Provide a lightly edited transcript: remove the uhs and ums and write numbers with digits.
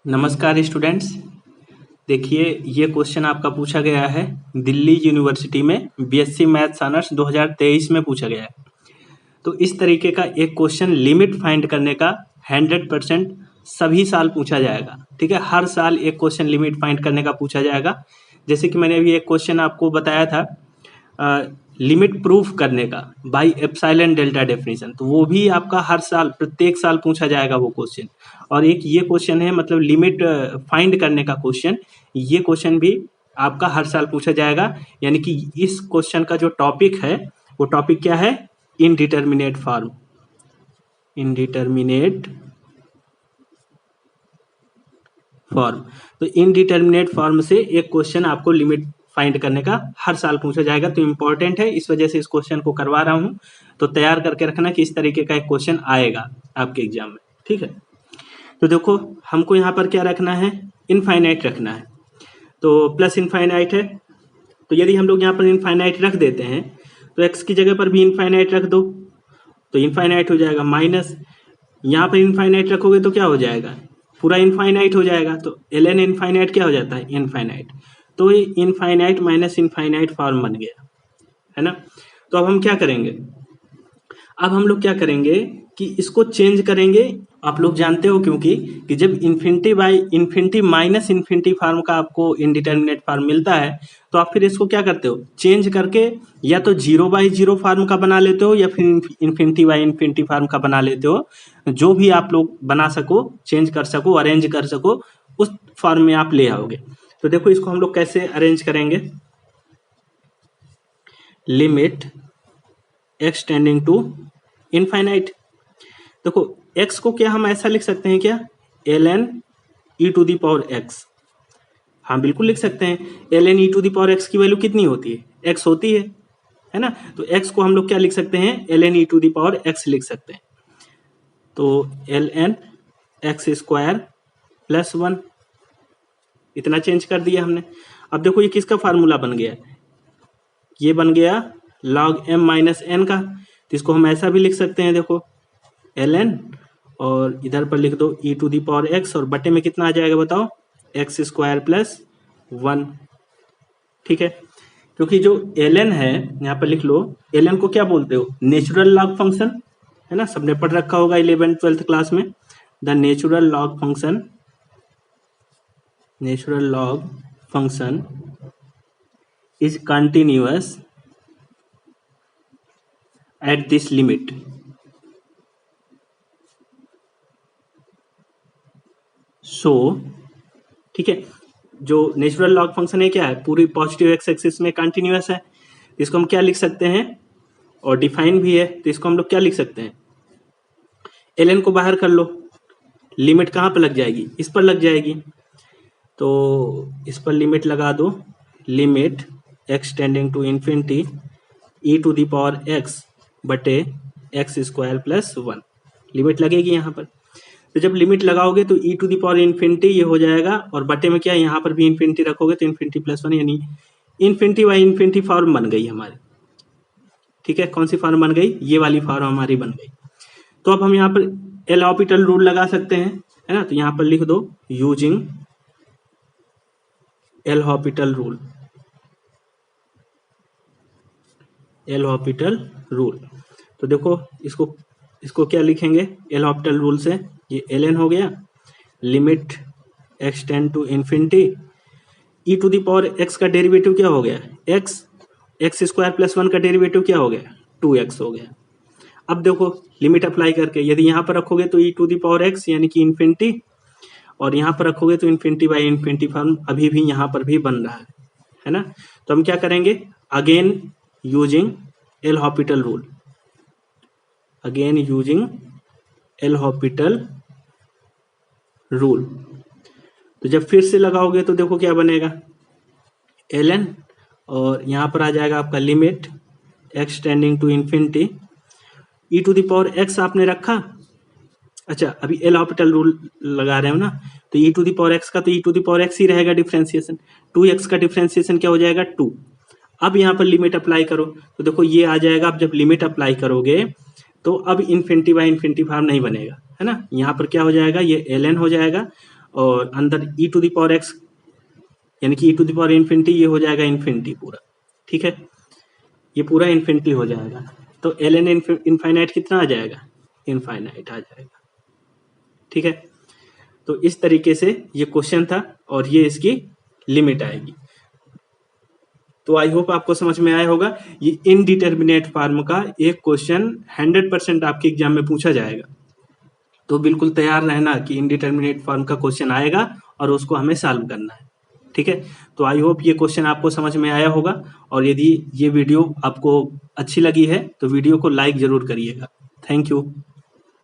नमस्कार स्टूडेंट्स। देखिए ये क्वेश्चन आपका पूछा गया है दिल्ली यूनिवर्सिटी में बीएससी मैथ्स ऑनर्स 2023 में पूछा गया है। तो इस तरीके का एक क्वेश्चन लिमिट फाइंड करने का 100% सभी साल पूछा जाएगा। ठीक है, हर साल एक क्वेश्चन लिमिट फाइंड करने का पूछा जाएगा। जैसे कि मैंने अभी एक क्वेश्चन आपको बताया था लिमिट प्रूफ करने का बाय एप्सिलॉन डेल्टा डेफिनेशन, तो वो भी आपका हर साल प्रत्येक साल पूछा जाएगा वो क्वेश्चन। और एक ये क्वेश्चन है मतलब लिमिट फाइंड करने का क्वेश्चन, ये क्वेश्चन भी आपका हर साल पूछा जाएगा। यानी कि इस क्वेश्चन का जो टॉपिक है वो टॉपिक क्या है? Indeterminate form. Indeterminate form. तो इनडिटर्मिनेट फॉर्म से एक क्वेश्चन आपको लिमिट फाइंड करने का हर साल पूछा जाएगा। तो इम्पोर्टेंट है, इस वजह से इस क्वेश्चन को करवा रहा हूं। तो तैयार करके रखना कि इस तरीके का एक क्वेश्चन आएगा आपके एग्जाम में। ठीक है, तो देखो हमको यहाँ पर क्या रखना है? इनफाइनाइट रखना है। तो प्लस इनफाइनाइट है, तो यदि हम लोग यहाँ पर इनफाइनाइट रख देते हैं तो एक्स की जगह पर भी इनफाइनाइट रख दो तो इनफाइनाइट हो जाएगा। माइनस यहाँ पर इनफाइनाइट रखोगे तो क्या हो जाएगा? पूरा इनफाइनाइट हो जाएगा। तो एल एन इनफाइनाइट क्या हो जाता है? इनफाइनाइट। तो ये इनफाइनाइट माइनस इनफाइनाइट फॉर्म बन गया, है ना। तो अब हम क्या करेंगे? अब हम लोग क्या करेंगे कि इसको चेंज करेंगे। आप लोग जानते हो क्योंकि कि जब infinity by infinity minus infinity form का आपको इनडिटर्मिनेट फॉर्म मिलता है तो आप फिर इसको क्या करते हो? चेंज करके या तो 0/0 फॉर्म का बना लेते हो या फिर इन्फिनिटी बाई इन्फिनिटी फॉर्म का बना लेते हो। जो भी आप लोग बना सको, चेंज कर सको, अरेंज कर सको, उस फॉर्म में आप ले आओगे। तो देखो इसको हम लोग कैसे अरेंज करेंगे। Limit X tending to infinite. देखो x को क्या हम ऐसा लिख सकते हैं क्या? ln e to the power x। हाँ बिल्कुल लिख सकते हैं। ln e to the power x की वैल्यू कितनी होती है? x होती है ना। तो x को हम लोग क्या लिख सकते हैं? ln e to the power x लिख सकते हैं। तो ln x स्क्वायर प्लस 1, इतना चेंज कर दिया हमने। अब देखो ये किसका फार्मूला बन गया? ये बन गया log m माइनस n का। तो इसको हम ऐसा भी लिख सकते हैं, देखो ln और इधर पर लिख दो e to the power x और बटे में कितना आ जाएगा बताओ? x square plus 1। ठीक है, क्योंकि जो ln है यहाँ पर लिख लो, ln को क्या बोलते हो? नेचुरल लॉग फंक्शन, है ना। सबने पढ़ रखा होगा 11th 12th क्लास में। The natural log function, natural log function is continuous at this limit. So ठीक है, जो नेचुरल लॉग फंक्शन है क्या है? पूरी पॉजिटिव एक्स एक्सिस में कंटिन्यूअस है। इसको हम क्या लिख सकते हैं? और डिफाइन भी है, तो इसको हम लोग क्या लिख सकते हैं? ln को बाहर कर लो, लिमिट कहाँ पर लग जाएगी? इस पर लग जाएगी। तो इस पर लिमिट लगा दो, limit X tending to infinity e to the power x बटे एक्स स्क्वायर प्लस 1, लिमिट लगेगी यहाँ पर। तो जब लिमिट लगाओगे तो e to the power infinity ये हो जाएगा और बटे में क्या, यहाँ पर भी इन्फिनिटी रखोगे तो इन्फिनिटी प्लस 1, यानी इन्फिनिटी बाई इन्फिनिटी फॉर्म बन गई हमारी। ठीक है, कौन सी फॉर्म बन गई? ये वाली फॉर्म हमारी बन गई। तो अब हम यहाँ पर एल हॉपिटल रूल लगा सकते हैं, है ना। तो यहाँ पर लिख दो using L Hôpital rule, L Hôpital rule. तो देखो इसको क्या लिखेंगे एल हॉपिटल रूल से? ये ln हो गया, limit x tend to infinity e to the power x का डेरिवेटिव क्या हो गया? x स्क्वायर प्लस 1 का डेरिवेटिव क्या हो गया? 2x हो गया। अब देखो लिमिट अप्लाई करके यदि यहाँ पर रखोगे तो e to the power x यानी कि इन्फिनिटी, और यहाँ पर रखोगे तो इन्फिनिटी बाई इन्फिनिटी फॉर्म अभी भी यहाँ पर भी बन रहा है ना। तो हम क्या करेंगे? Again using L Hôpital rule, again using L Hôpital rule. तो जब फिर से लगाओगे तो देखो क्या बनेगा? ln और यहाँ पर आ जाएगा आपका limit x tending to infinity e to the power x आपने रखा। अच्छा अभी एल हॉपिटल रूल लगा रहे हो ना, तो e to the power x का तो e to the power x ही रहेगा डिफरेंशिएशन। 2x का डिफरेंशिएशन क्या हो जाएगा? 2। अब यहाँ पर लिमिट अप्लाई करो तो देखो ये आ जाएगा। अब जब लिमिट अप्लाई करोगे तो अब इन्फिनिटी बाई इन्फिनिटी फॉर्म नहीं बनेगा, है ना। यहाँ पर क्या हो जाएगा? ये ln हो जाएगा और अंदर ई टू द पावर एक्स यानी कि ई टू द पावर इन्फिनिटी, ये हो जाएगा इन्फिनिटी पूरा, ठीक है, ये पूरा इन्फिनिटी हो जाएगा। तो एल एन इनफाइनाइट कितना आ जाएगा, इनफाइनाइट आ जाएगा, ठीक है। तो इस तरीके से ये क्वेश्चन था और ये इसकी लिमिट आएगी। तो आई होप आपको समझ में आया होगा। ये इनडिटर्मिनेट फॉर्म का एक क्वेश्चन 100% आपके एग्जाम में पूछा जाएगा, तो बिल्कुल तैयार रहना कि इनडिटर्मिनेट फॉर्म का क्वेश्चन आएगा और उसको हमें सॉल्व करना है, ठीक है। तो आई होप ये क्वेश्चन आपको समझ में आया होगा, और यदि ये वीडियो आपको अच्छी लगी है तो वीडियो को लाइक जरूर करिएगा। Thank you.